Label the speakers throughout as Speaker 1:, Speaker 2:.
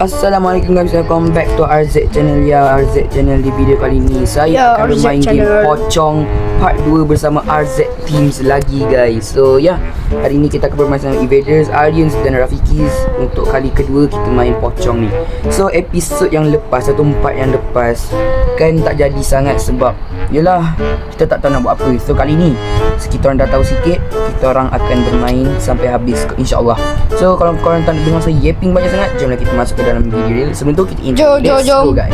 Speaker 1: Assalamualaikum guys, welcome back to RZ channel ya. RZ channel di video kali ni saya akan bermain game Pocong part 2 bersama RZ Teams lagi guys. So ya, hari ni kita akan bermain sama Evaders, Aliens dan Rafikis. Untuk kali kedua kita main Pocong ni. So episod yang lepas, satu part yang lepas kan tak jadi sangat sebab yelah kita tak tahu nak buat apa. So kali ni kita orang dah tahu sikit, kita orang akan bermain sampai habis insyaAllah. So kalau korang tak nak dengar saya yapping banyak sangat, jomlah kita masuk ke dalam video real. Sebelum tu kita intro. Let's go guys.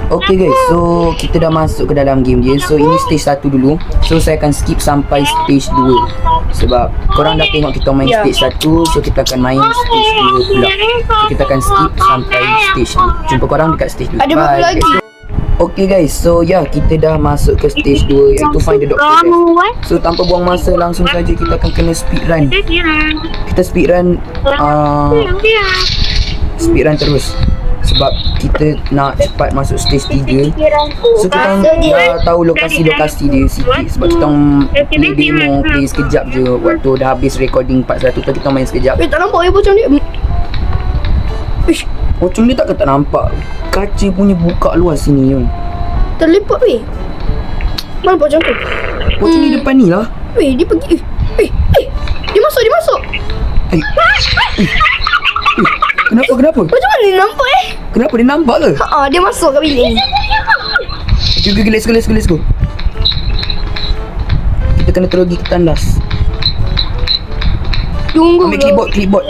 Speaker 1: Okay guys, so kita dah masuk ke dalam game dia. So ini stage 1 dulu. So saya akan skip sampai stage 2 sebab korang dah tengok kita main stage 1. So kita akan main stage 2 pula. So kita akan skip sampai stage 2. Jumpa korang dekat stage 2.
Speaker 2: Ada berapa lagi?
Speaker 1: Okay guys, so ya kita dah masuk ke stage 2 iaitu Find the Doctor guys. So tanpa buang masa, langsung saja kita akan kena speedrun. Kita speedrun speedrun terus sebab kita nak cepat masuk stage 3. So kita dah tahu lokasi-lokasi dia sikit sebab kita play demo, play sekejap je. Waktu dah habis recording part 1 tu kita main sekejap.
Speaker 2: Tak nampak pocong dia.
Speaker 1: Pocong dia tak nampak. Kaca punya buka luar sini kan.
Speaker 2: Terlipat weh. Mana pocong tu?
Speaker 1: Pocong ni depan ni lah.
Speaker 2: Weh, dia pergi. Dia masuk.
Speaker 1: Kenapa?
Speaker 2: Macam mana dia nampak
Speaker 1: Kenapa dia nampak ke?
Speaker 2: dia masuk kat bilik ni.
Speaker 1: Okay, let's go. Kita kena terus pergi ke tandas.
Speaker 2: Tunggu.
Speaker 1: Ambil clipboard.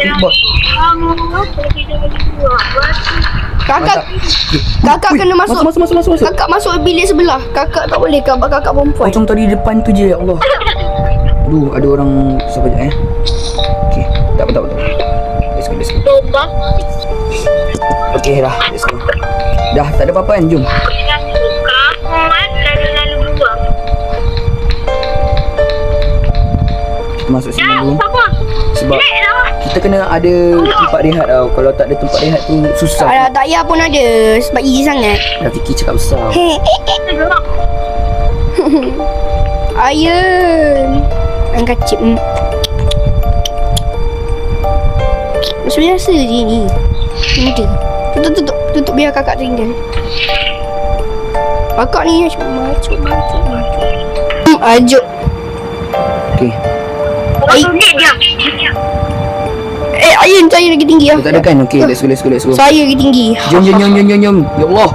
Speaker 2: Kakak kena masuk.
Speaker 1: Masuk.
Speaker 2: Kakak masuk bilik sebelah. Kakak tak boleh kabak kakak perempuan.
Speaker 1: Pocong tadi depan tu je, ya Allah. Aduh, ada orang siapa je Okay, tak apa. Let's go. Okay dah, let's go. Dah, tak ada apa-apa kan, jom. Kita masuk sini dulu. Sebab kita kena ada tempat rehat tau. Kalau tak ada tempat rehat tu susah.
Speaker 2: Alah, tak payah pun ada. Sebab easy sangat.
Speaker 1: Dah fikir cakap besar.
Speaker 2: Iron. Angkat cip. Macam biasa je ni. Mudah. Tutup biar kakak tinggal. Kakak ni macam ajuk.
Speaker 1: Okay.
Speaker 2: Ayun saya lagi tinggi lah.
Speaker 1: Tak ada kan? Okay, let's go.
Speaker 2: Saya lagi tinggi.
Speaker 1: Jom. Ya Allah.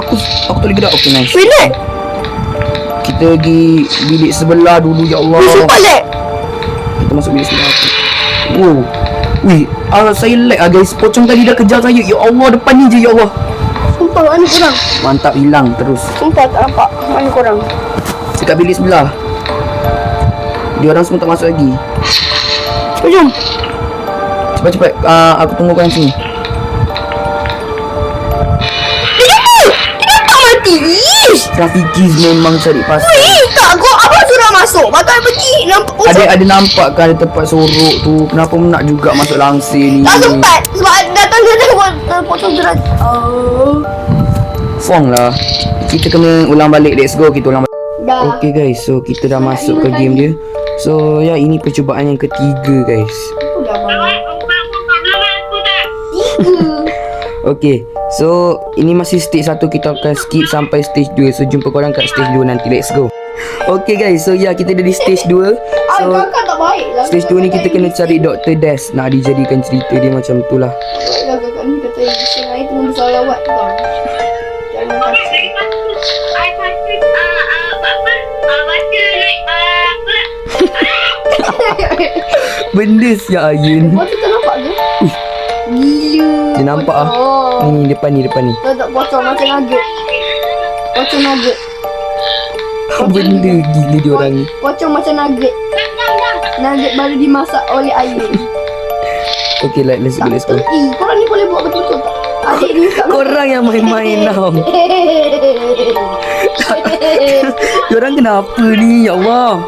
Speaker 1: Aku tak boleh gerak. Okay, nice.
Speaker 2: Relax.
Speaker 1: Kita pergi bilik sebelah dulu, ya Allah.
Speaker 2: Sumpah lag.
Speaker 1: Kita masuk bilik sebelah. Wow. Wih, saya lag guys. Pocong tadi dah kejar saya. Ya Allah, depan ni je, ya Allah.
Speaker 2: Sumpah, mana korang?
Speaker 1: Mantap, hilang terus.
Speaker 2: Sumpah tak nampak. Mana korang?
Speaker 1: Dekat bilik sebelah. Dia orang semua tak masuk lagi.
Speaker 2: Jom.
Speaker 1: Cepat. Aku tunggu korang sini.
Speaker 2: Dia tak mati.
Speaker 1: Rafikis memang cari pasal.
Speaker 2: Tak, kau abang suruh masuk. Batal pergi. Nampak pocong.
Speaker 1: Ada nampak kan ada tempat sorok tu. Kenapa nak juga masuk langsir ni?
Speaker 2: Tak sempat. Sebab datang pocong gerak.
Speaker 1: Fong lah. Kita kena ulang balik. Let's go, kita ulang balik.
Speaker 2: Dah.
Speaker 1: Okay guys, so kita dah masuk ke game dia. So ya, ini percubaan yang ketiga guys. Okay, so ini masih stage 1. Kita akan skip sampai stage 2. So jumpa korang kat stage 2 nanti. Let's go. Okay guys, so ya kita dah di stage 2. So
Speaker 2: Kakak tak baik lah.
Speaker 1: stage 2 ni kita kena cari Dr. Des. Nak dijadikan cerita dia macam tu lah.
Speaker 2: Kakak ni kata saya tengah bersalawat tau. Jangan kasih.
Speaker 1: Benda siap Ayun.
Speaker 2: Pocong tak nampak ke? Gila.
Speaker 1: Dia nampak ah. Ni depan ni.
Speaker 2: Tak pocong macam nugget. Pocong nugget.
Speaker 1: Benda gila dia orang ni.
Speaker 2: Pocong macam nugget. Nugget baru dimasak oleh Ayun.
Speaker 1: Okay, let's go.
Speaker 2: Korang ni boleh buat betul-betul tak? Adik ni kat mana?
Speaker 1: Korang yang main-main tau. Korang kenapa ni? Ya Allah.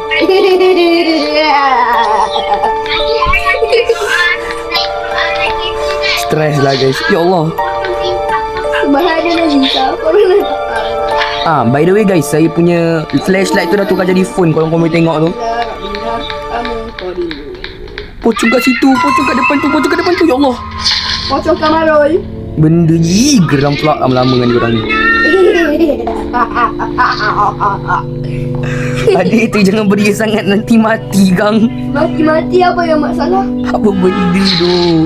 Speaker 1: Stres lah guys. Ya Allah.
Speaker 2: Bahaya Nazisa. Korang nak
Speaker 1: By the way guys, saya punya flashlight tu dah tukar jadi phone. Kalau korang boleh tengok tu. Pocong kat situ, pocong kat depan tu, ya Allah.
Speaker 2: Pocong Kamarul.
Speaker 1: Benda ni geram pula lama-lama dengan diorang ni. Adik tu jangan beria sangat, nanti mati gang.
Speaker 2: Mati-mati apa yang masalah?
Speaker 1: Apa benda tu?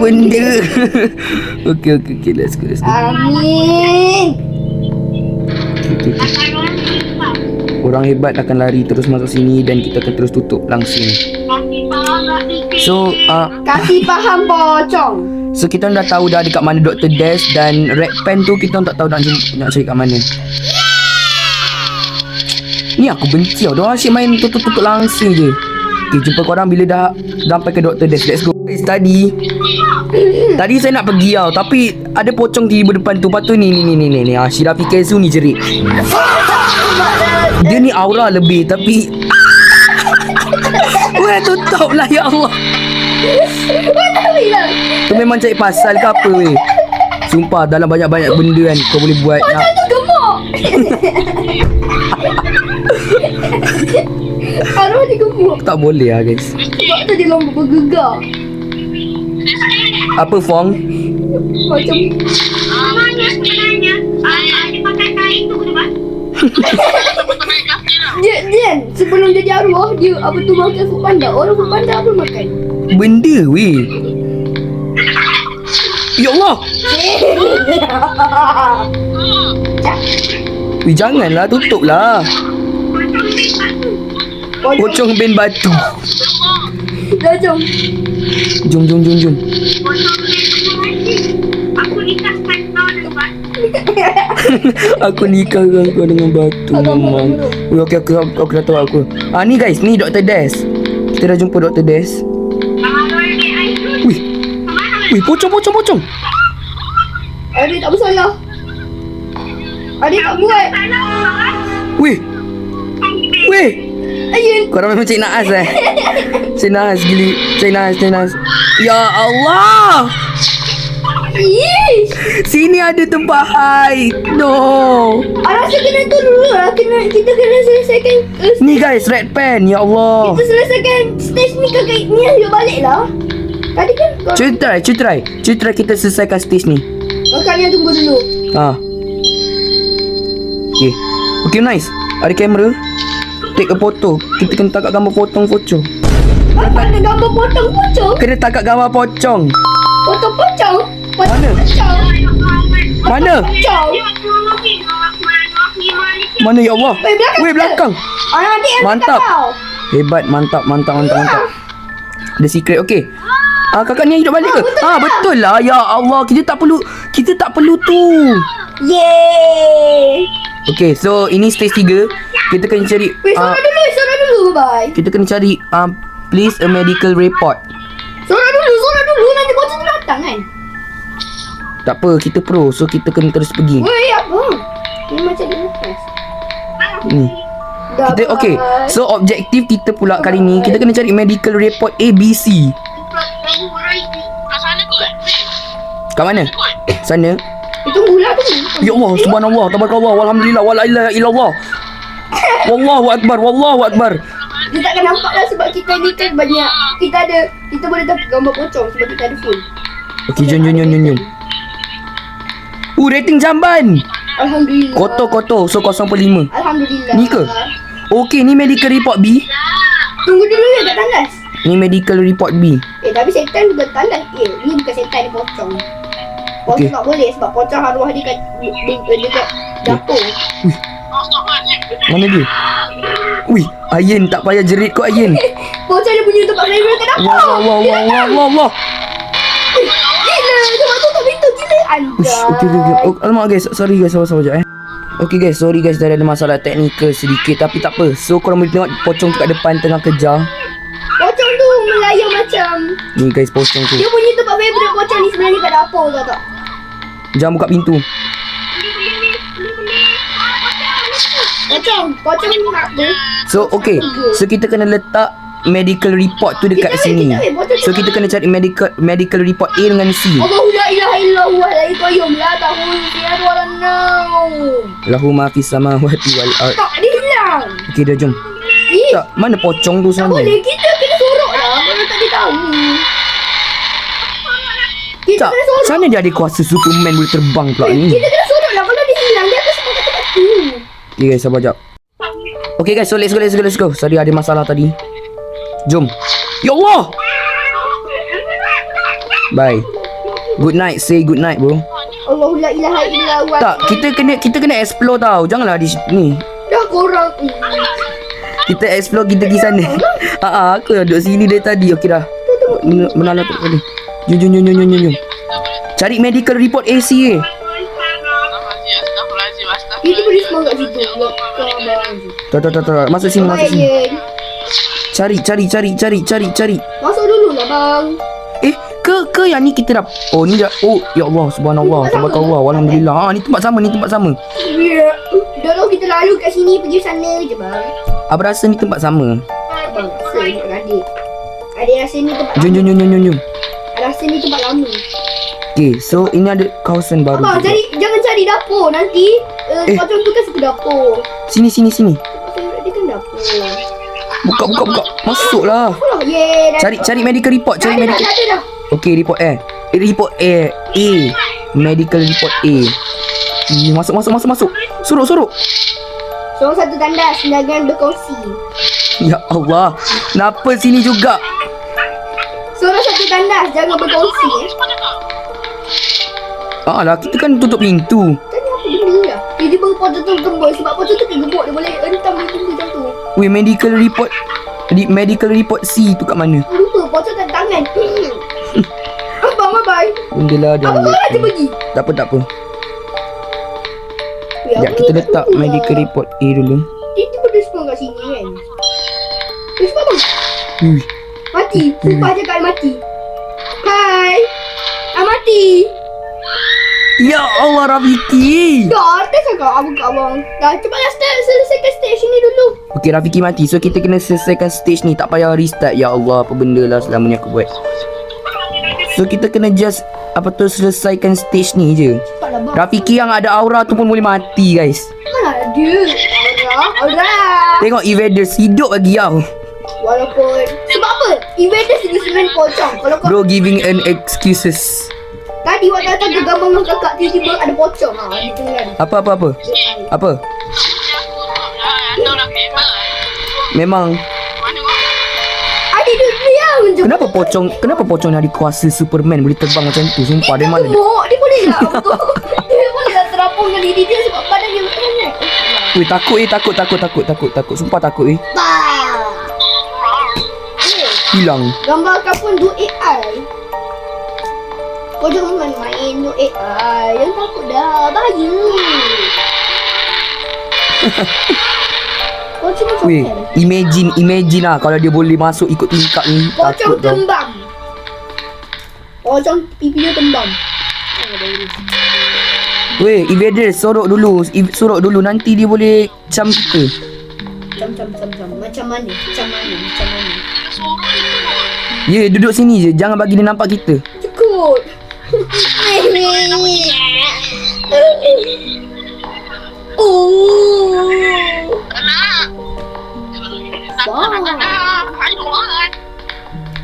Speaker 1: Benda. Okay, let's go.
Speaker 2: Amin.
Speaker 1: Okay. Orang hebat akan lari terus masuk sini dan kita akan terus tutup langsung. So,
Speaker 2: Kasih faham pocong.
Speaker 1: so kita dah tahu dah dekat mana Dr. Des dan Red Pen tu kita tak tahu nak cari kat mana. Ni aku benci tau. Diorang asyik main tutup langsung je. Okay, jumpa korang bila dah sampai ke Dr. Des. Let's go. Guys, tadi saya nak pergi tau, tapi ada pocong tiba depan tu. Lepas tu ni. Syirah Pikachu ni jerit. Dia ni aura lebih tapi weh, tutup lah ya Allah. Tu memang cari pasal ke apa weh. Sumpah dalam banyak-banyak benda kan kau boleh buat nak.
Speaker 2: Macam tu gemuk. Arwah dia gemuk.
Speaker 1: Tak boleh lah guys.
Speaker 2: Sebab tu dia lomba bergegar.
Speaker 1: Apa Fong?
Speaker 2: Macam Dia sebelum jadi arwah dia apa tu makan food panda. Orang food panda apa makan?
Speaker 1: Benda weh. Ya Allah. Weh janganlah, tutup lah. Pocong ben batu.
Speaker 2: Dah jom.
Speaker 1: Jom. Aku nikah dengan kau dengan batu memang. Okey aku dah tahu aku. Ni guys, ni Dr. Des. Kita dah jumpa Dr. Des. Wih, pocong.
Speaker 2: Adik tak bersalah. Adik tak buat.
Speaker 1: Wih.
Speaker 2: Ayun.
Speaker 1: Korang memang cik naas Cik naas gili. Cik naas. Ya Allah.
Speaker 2: Ish.
Speaker 1: Sini ada tempat hide. No.
Speaker 2: Rasa kena tu dulu lah. Kita kena selesaikan
Speaker 1: Ni guys, Red Pen. Ya Allah.
Speaker 2: kita selesaikan stage ni kakak ni ayo balik lah. Tadi kan
Speaker 1: Cuba try kita selesaikan stage ni.
Speaker 2: kakak ni tunggu dulu.
Speaker 1: Okay, nice. Ada kamera. Take a photo. Kita kena tangkap gambar pocong.
Speaker 2: Apa ada gambar potong pocong?
Speaker 1: Kena tangkap gambar pocong.
Speaker 2: Potong pocong?
Speaker 1: Mana?
Speaker 2: Pocong.
Speaker 1: Mana?
Speaker 2: Pocong.
Speaker 1: Mana ya Allah?
Speaker 2: Weh, belakang. Adik yang
Speaker 1: Mantap.
Speaker 2: cakap kau.
Speaker 1: Hebat, mantap. Ada secret. Okay. Kakak ni hidup balik ke? Betul lah. Ya Allah, kita tak perlu tu.
Speaker 2: Yeay.
Speaker 1: Okay, so ini stage 3. Kita kena cari
Speaker 2: Weh, sorak dulu. Bye.
Speaker 1: kita kena cari please a medical report.
Speaker 2: Sorak dulu. Nanti pocong tu datang kan?
Speaker 1: Tak apa, kita pro. So kita kena terus pergi.
Speaker 2: Weh, apa? Ni macam dia lepas.
Speaker 1: Ni. Kita okay. So objektif kita pula kali ni kita kena cari medical report ABC. Kat mana? Sana.
Speaker 2: Tunggulah tu.
Speaker 1: Ya Allah, subhanallah, tabarakallah, walhamdulillah, wala ilaha illallah. Wallahu akbar.
Speaker 2: Dia takkan nampak lah sebab kita ni kan banyak. Kita boleh dapat gambar pocong sebab kita ada full.
Speaker 1: Okey, jom. Rating jamban.
Speaker 2: Alhamdulillah.
Speaker 1: Kotor. So 0.5.
Speaker 2: Alhamdulillah.
Speaker 1: Ni ke? Okey, ni medical report B.
Speaker 2: Tunggu dulu ya kat tandas.
Speaker 1: Ni medical report B.
Speaker 2: Tapi setan bukan tandas. Ni bukan setan, ni pocong. Pocong
Speaker 1: Okey.
Speaker 2: tak boleh sebab pocong arwah dia dekat dapur.
Speaker 1: Mana dia? Wih, Ayin tak payah jerit kau Ayin.
Speaker 2: Pocong dia punya tempat favorite kat dapur.
Speaker 1: Allah.
Speaker 2: Gila, sebab tutup pintu gila.
Speaker 1: Ush, okay. Alamak guys, sorry guys, sabar sekejap Okay guys, sorry guys, dah ada masalah teknikal sedikit. Tapi tak apa. So korang boleh tengok pocong tu kat depan tengah kejar.
Speaker 2: Pocong tu macam
Speaker 1: Ni guys pocong tu.
Speaker 2: dia punya tempat favorite pocong ni sebenarnya kat dapur tau tak?
Speaker 1: Jangan buka pintu.
Speaker 2: Pocong ni nak tu.
Speaker 1: So okay. So kita kena letak medical report tu dekat sini. So kita kena cari medical report A dengan C.
Speaker 2: Allahu la ilaha illallah la qayyum la ta'khudhuhu wa la nawm.
Speaker 1: Lahu ma fis samawati wal ard.
Speaker 2: Tak, dia hilang.
Speaker 1: Okey dah jom.
Speaker 2: Eh,
Speaker 1: Tak, mana pocong tu
Speaker 2: tak
Speaker 1: sana?
Speaker 2: boleh. Kita kena sorok lah. Kalau tak dia tahu. Kita
Speaker 1: Tak,
Speaker 2: kena sorok.
Speaker 1: sana dia ada kuasa Superman boleh terbang pula ni.
Speaker 2: Kita kena sorok lah. Kalau dia hilang, dia akan sebab kat tu.
Speaker 1: Okay guys, sabar jap. Okay guys, so let's go. Sorry ada masalah tadi. Jom. Ya Allah. Bye. Good night, say good night bro.
Speaker 2: Allahu la ilaha illallah.
Speaker 1: Tak, kita kena explore tau. Janganlah di ni.
Speaker 2: Dah korang.
Speaker 1: Kita explore, kita pergi sana. Aku dah duduk sini dari tadi. Okey dah. Menalah tu tadi. Jom. Cari medical report AC eh.
Speaker 2: Kita boleh semua kat situ.
Speaker 1: Tak. Masuk sini. Cari.
Speaker 2: Masuk dulu lah bang.
Speaker 1: Ke yang ni kita dah. Oh ni dah. Oh ya Allah, subhanallah, tabarakallah, alhamdulillah. Ni tempat sama.
Speaker 2: Ya. Dulu kita lalu kat sini pergi sana je bang.
Speaker 1: Abang rasa ni tempat sama.
Speaker 2: Abang rasa ni adik. Adik rasa ni tempat
Speaker 1: Jom.
Speaker 2: Adik rasa ni tempat lama.
Speaker 1: Okay, so ini ada kawasan baru.
Speaker 2: Abang
Speaker 1: juga.
Speaker 2: jangan cari dapur. Nanti pocong tu kan suka dapur.
Speaker 1: Sini.
Speaker 2: Dia kan dapur.
Speaker 1: Buka. Masuklah.
Speaker 2: Oh, yeah, dah.
Speaker 1: Cari medical report.
Speaker 2: Dah ada dah.
Speaker 1: Okay, report A. Report A. Medical report A. Masuk. Suruh.
Speaker 2: Seorang satu tandas, jangan berkongsi.
Speaker 1: Ya Allah. Kenapa sini juga?
Speaker 2: Seorang satu tandas, jangan berkongsi.
Speaker 1: Lah, kita kan tutup pintu.
Speaker 2: Tanya apa benda lah. Dia baru pocong tu gembul. Sebab pocong tu kegembuk. Dia boleh hentam dia tunggu macam tu.
Speaker 1: Weh, medical report C tu kat mana?
Speaker 2: Lupa, pocong tak tangan. Abang, bye-bye.
Speaker 1: Benda lah dia.
Speaker 2: Abang baru aja pergi.
Speaker 1: Tak apa. Sekejap kita letak medical report A dulu.
Speaker 2: Tiba-tiba dia spawn kat sini kan. Dia spawn bang. Mati. Sumpah cakap dia mati. Hai. Mati.
Speaker 1: Ya Allah, Rafiki.
Speaker 2: Dah cakap abang. Dah cepatlah selesaikan stage ni dulu.
Speaker 1: Okey, Rafiki mati. So kita kena selesaikan stage ni. Tak payah restart. Ya Allah, apa benda lah selama ni aku buat. So kita kena just selesaikan stage ni je.
Speaker 2: Cepatlah bang.
Speaker 1: Rafiki yang ada aura tu pun boleh mati guys.
Speaker 2: Mana ada. Aura.
Speaker 1: Tengok Evaders hidup lagi tau.
Speaker 2: Walaupun sebab apa? Evaders dia sebenarnya pocong. Kalau kau
Speaker 1: Bro giving an excuses.
Speaker 2: tadi waktu datang ke gambar dengan kakak tiba-tiba ada pocong. Dia tengah.
Speaker 1: Apa? Memang
Speaker 2: Adik dia macam
Speaker 1: Kenapa pocong ni ada kuasa Superman boleh terbang macam tu? Sumpah dia mana?
Speaker 2: Dia boleh lah. Dia boleh lah terapungkan diri dia sebab badan dia sangat.
Speaker 1: Weh takut. Sumpah takut Hilang.
Speaker 2: Gambar kapun do AI. Kau jangan main do AI. Yang takut dah. Bahaya. Kau cuma
Speaker 1: Weh,
Speaker 2: comel.
Speaker 1: imagine lah kalau dia boleh masuk ikut tingkap ni.
Speaker 2: Pocong
Speaker 1: Takut tau.
Speaker 2: tembam. Pocong pipi dia tembam.
Speaker 1: Weh, Evaders sorok dulu nanti dia boleh cam kita.
Speaker 2: Cam. Macam mana?
Speaker 1: Ya, duduk sini je. Jangan bagi dia nampak kita.
Speaker 2: Cukup.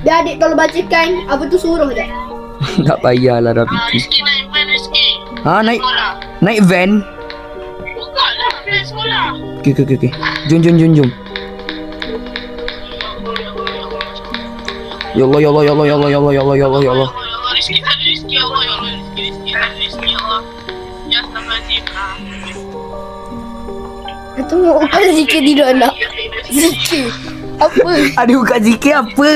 Speaker 2: Biar adik tolong bacakan apa tu suruh je.
Speaker 1: Tak payahlah Rafiki. Naik van. Okay. Jom. Ya Allah.
Speaker 3: Rizki Allah. Ya
Speaker 2: Tunggu apa zikir tidur nak. Zikir. Apa?
Speaker 1: Ada buka zikir apa?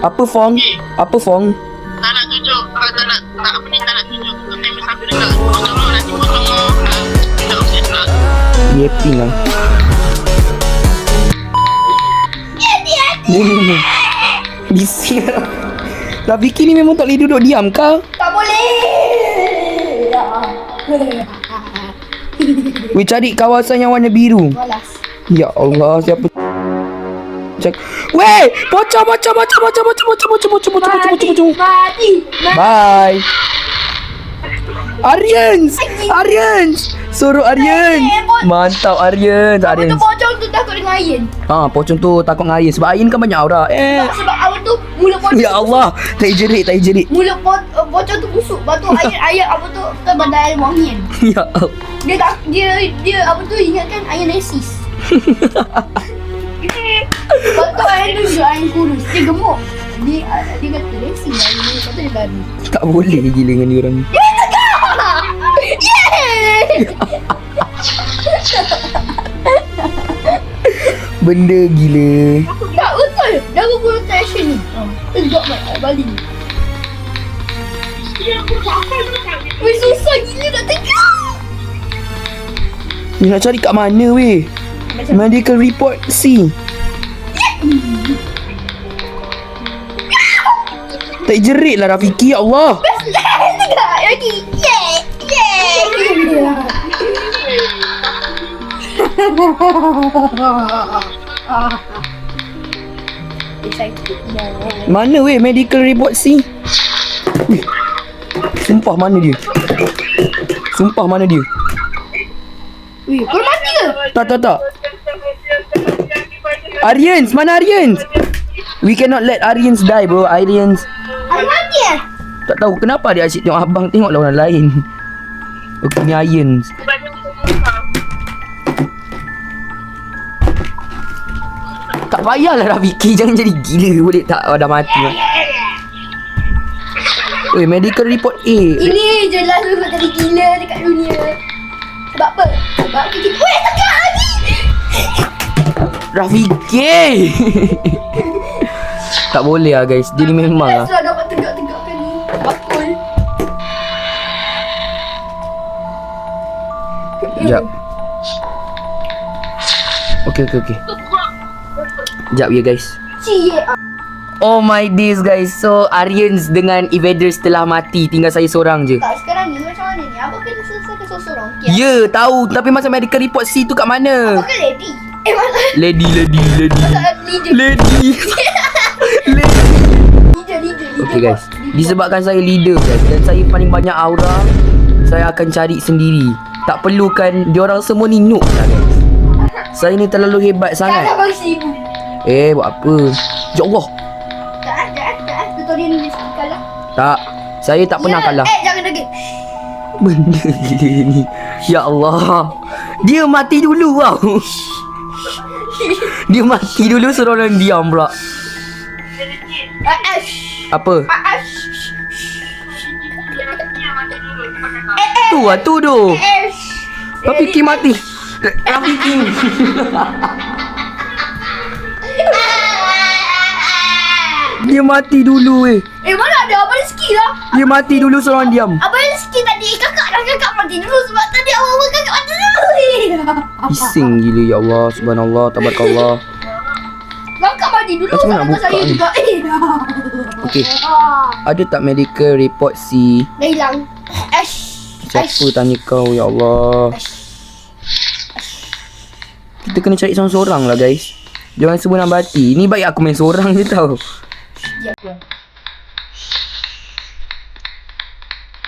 Speaker 1: Apa Fong?
Speaker 3: Tak nak tunjuk. Tak nak tunjuk. Memang sampai dekat. Potong tak obses lah.
Speaker 1: Yapping lah. Ni. Bising. Rafiki ni memang tak boleh duduk diam kah?
Speaker 2: Tak boleh.
Speaker 1: Weh, cari kawasan yang warna biru.
Speaker 2: Malas.
Speaker 1: Ya Allah, siapa cak? Weh, pocong.
Speaker 2: Mati.
Speaker 1: Bye. Aryans. Suruh Aryan. Mantap Aryan.
Speaker 2: Apa tu pocong tu takut dengan Ayan?
Speaker 1: Ha, pocong tu takut dengan Aryan sebab Aryan kan banyak aura.
Speaker 2: Sebab awak tu mulut pocong.
Speaker 1: Ya Allah, tak jerit.
Speaker 2: Mulut pocong tu busuk. Lepas tu Ayan apa tu kan bandar wangi kan.
Speaker 1: Ya Allah.
Speaker 2: Dia apa tu ingatkan Ayan resis. Lepas tu Ayan tunjuk Ayan kurus. Dia gemuk. Dia kata resis lah. Lepas tu dia lari.
Speaker 1: Tak boleh gila dengan dia orang ni.
Speaker 2: Yeay!
Speaker 1: Benda gila.
Speaker 2: Tak betul. Dah aku tension ni. Tegak balik. Weh susah gila nak tegak.
Speaker 1: Ni nak cari kat mana weh? Medical report C. Tak jerit lah Rafiki, ya Allah.
Speaker 2: Tegak lagi.
Speaker 1: Mana weh medical report C? Weh. Sumpah mana dia?
Speaker 2: Weh, kau mati ke?
Speaker 1: Tak. Aryans, mana Aryans? We cannot let Aryans die bro. Aryans
Speaker 2: Ada mati eh?
Speaker 1: tak tahu kenapa dia asyik tengok abang, tengoklah orang lain. Okey, ni Aryans. Tak payahlah Rafiki, jangan jadi gila boleh tak? Dah mati lah. Weh, medical report A.
Speaker 2: Ini jelas memang jadi gila dekat dunia. Sebab apa? Sebab kita... Weh, tegak lagi!
Speaker 1: Rafiki. Tak boleh lah guys. Dia ni memang lah.
Speaker 2: Dah dapat tegak-tegakkan ni. Bakul.
Speaker 1: Sekejap. Okey. Sekejap ya guys.
Speaker 2: Cie.
Speaker 1: Oh my days guys. So Aryans dengan Evaders telah mati. Tinggal saya seorang je.
Speaker 2: Tak, sekarang ni macam mana ni? Abang kena selesaikan seorang. Okay.
Speaker 1: Ya, tahu. Tapi masa medical report C tu kat mana?
Speaker 2: Abang kan lady? Mana?
Speaker 1: Lady.
Speaker 2: Leader.
Speaker 1: Okay guys, disebabkan saya leader guys dan saya paling banyak aura, saya akan cari sendiri. Tak perlukan diorang semua ni noob lah guys. Saya ni terlalu hebat sangat.
Speaker 2: Kan abang sibuk.
Speaker 1: Buat apa? Ya Allah.
Speaker 2: Tak. Tutorial ni mesti kalah.
Speaker 1: Tak, saya tak pernah kalah.
Speaker 2: Jangan lagi.
Speaker 1: Benda gila ni. Ya Allah. Dia mati dulu tau. Dia mati dulu suruh orang diam pula. Apa? Tu tu. Tapi Kim mati. Tapi Kim. Dia mati dulu weh.
Speaker 2: Mana ada abang rezeki lah.
Speaker 1: Dia mati dulu seorang diam.
Speaker 2: Abang rezeki tadi kakak mati dulu sebab tadi awal kakak mati dulu.
Speaker 1: Bising gila ya Allah. Subhanallah. Tabarakallah.
Speaker 2: Kakak mati dulu
Speaker 1: Macam mana nak
Speaker 2: sama
Speaker 1: buka
Speaker 2: saya
Speaker 1: ni?
Speaker 2: juga.
Speaker 1: Okey. Ada tak medical report C?
Speaker 2: Dah hilang.
Speaker 1: Siapa tanya kau ya Allah. Kita kena cari seorang-seorang lah guys. Jangan semua nak bati. Ni baik aku main seorang je tau.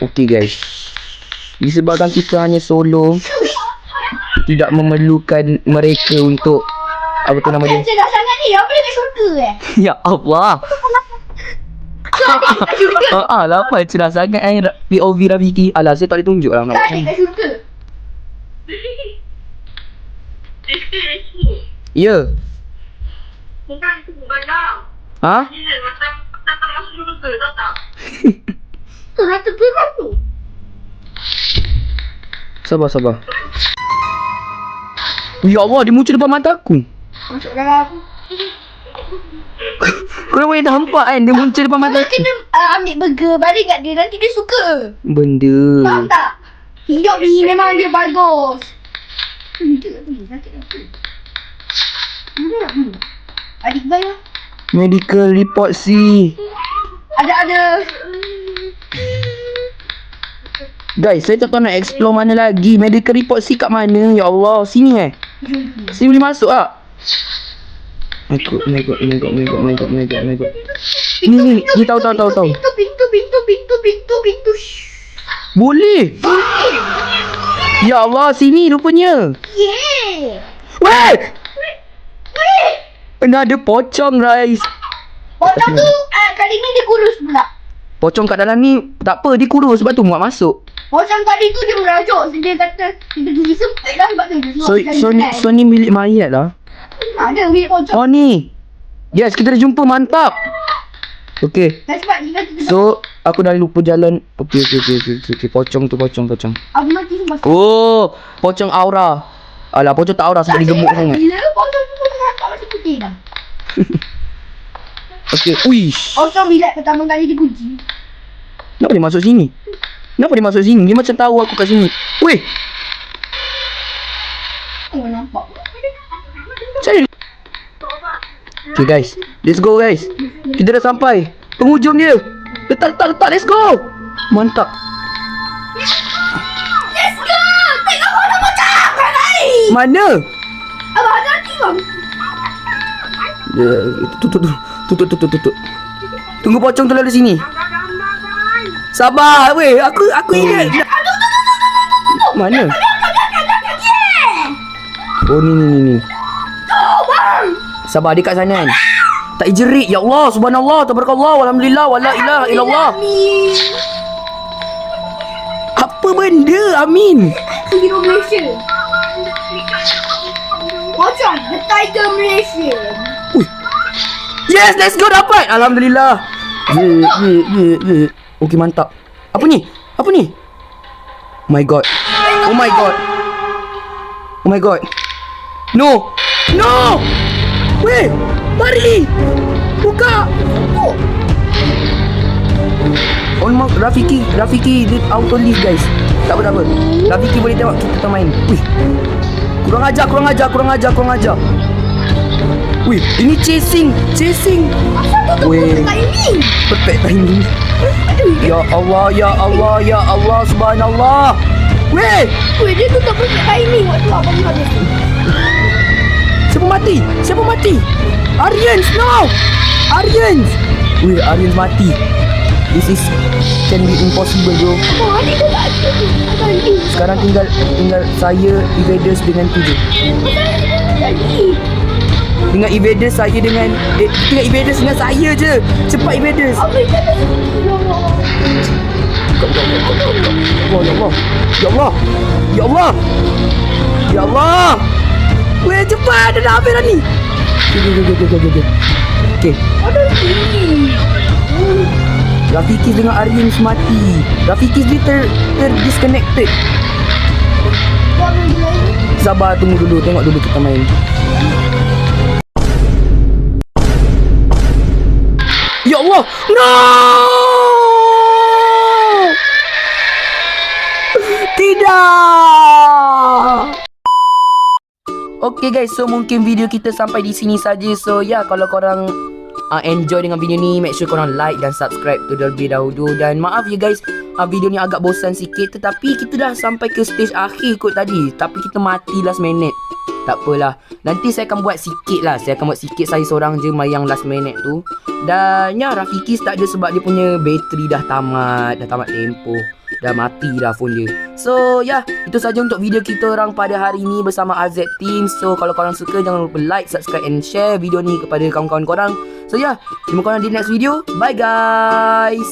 Speaker 1: Okey guys. Disebabkan kita hanya solo, tidak memerlukan mereka untuk apa tu nama dia?
Speaker 2: Cerdas sangat ni. Apa dekat syurga
Speaker 1: Ya Allah. Lapa cerdas sangat POV Rafiki. Alah, saya tak boleh tunjuk lah nak buat macam ni.
Speaker 2: Dekat syurga.
Speaker 1: Ya.
Speaker 3: Bukan itu banyak.
Speaker 1: Ha?
Speaker 3: Dia macam masuk juga tak?
Speaker 2: Rata berat tu.
Speaker 1: Sabar. Ya Allah, dia muncul depan mata aku.
Speaker 2: Masuk dalam.
Speaker 1: Korang boleh nampak kan dia muncul depan mata aku.
Speaker 2: Kena ambil burger balik kat dia. Nanti dia suka.
Speaker 1: Benda.
Speaker 2: Faham tak? Hidup ni memang dia bagus. Adik bayar.
Speaker 1: Medical report C.
Speaker 2: Ada.
Speaker 1: Guys, saya tak tahu nak explore mana lagi. Medical report C kat mana? Ya Allah, sini Sini boleh masuk tak? My god. Ni tahu.
Speaker 2: Pintu.
Speaker 1: Boleh. Ya Allah, sini rupanya.
Speaker 2: Yeah.
Speaker 1: Weh! Ada pocong, guys.
Speaker 2: Pocong tu kali ni dia kurus pula.
Speaker 1: Pocong kat dalam ni tak apa, dia kurus sebab tu muat masuk.
Speaker 2: Pocong tadi tu dia merajuk. Dia kata dia gigi sempit lah sebab tu dia
Speaker 1: So ni milik mayat lah.
Speaker 2: ada milik pocong.
Speaker 1: Oh ni. Yes, kita dah jumpa, mantap. Okay.
Speaker 2: Dan sebab dia kata
Speaker 1: So aku dah lupa jalan. Okay. Pocong tu pocong.
Speaker 2: aku mati sebab
Speaker 1: Oh, pocong aura. Alah, pocong tak aura sebab dia gemuk sangat.
Speaker 2: Bila pocong tu tak masih putih dah.
Speaker 1: Okay, uish.
Speaker 2: Pocong bilik pertama kali dipuji.
Speaker 1: Kenapa dia masuk sini? Dia macam tahu aku kat sini. Weh,
Speaker 2: Oh nampak.
Speaker 1: saya. Okay guys, let's go guys. Kita dah sampai penghujung dia. Letak, let's go. Mantap.
Speaker 2: Let's go. Tengok mana pocong kali.
Speaker 1: Mana?
Speaker 2: Abang hati bang.
Speaker 1: Tutup. Tunggu pocong tu lalu sini. Sabar weh, aku ingat. Mana? Oh ni. Sabar, dia kat sana kan. Tak jerit. Ya Allah, subhanallah, tabarakallah, walhamdulillah, wala ilaha illallah. Apa benda? Amin.
Speaker 2: Hero Malaysia. Pocong, the Tiger Malaysia.
Speaker 1: Yes, let's go, dapat. Alhamdulillah. Yeah. Okey, mantap. Apa ni? Oh my god. No. Weh, mari. Buka. Almost Rafiki dia auto leave guys. Tak apa. Rafiki boleh tengok kita main. Wih. Kurang ajar. Wih, ini chasing.
Speaker 2: Asal tu
Speaker 1: Weh.
Speaker 2: timing.
Speaker 1: Perfect timing. Ya Allah, subhanallah. Weh,
Speaker 2: Dia tu tak perfect timing. Waktu abang ada.
Speaker 1: siapa mati? Aryans, no. Weh, Aryans mati. This is can be impossible bro.
Speaker 2: Oh, adik tu tak ada. Ada ni.
Speaker 1: Sekarang tinggal saya, Evaders dengan tu je.
Speaker 2: Jadi.
Speaker 1: Tinggal Evaders dengan saya je. Cepat Evaders.
Speaker 2: Apa itu?
Speaker 1: Ya Allah. Weh, cepat, dah nak habis dah ni. Okay.
Speaker 2: Ada ni.
Speaker 1: Rafikis dengan Aryans mati. Rafikis dia disconnected. Sabar, tunggu dulu. Tengok dulu kita main. Ya Allah. No. Tidak. Okay guys, so mungkin video kita sampai di sini saja. So kalau korang enjoy dengan video ni, make sure korang like dan subscribe terlebih dahulu. Dan maaf ya guys, video ni agak bosan sikit, tetapi kita dah sampai ke stage akhir kot tadi, tapi kita mati last minute. Tak apalah, nanti saya akan buat sikit lah. Saya seorang je main yang last minute tu. Dan Rafikis tak ada sebab dia punya bateri dah tamat tempoh. Dah mati dah phone dia. So itu saja untuk video kita orang pada hari ni bersama RZ Team. So kalau korang suka, jangan lupa like, subscribe and share video ni kepada kawan-kawan korang. So jumpa korang di next video. Bye guys.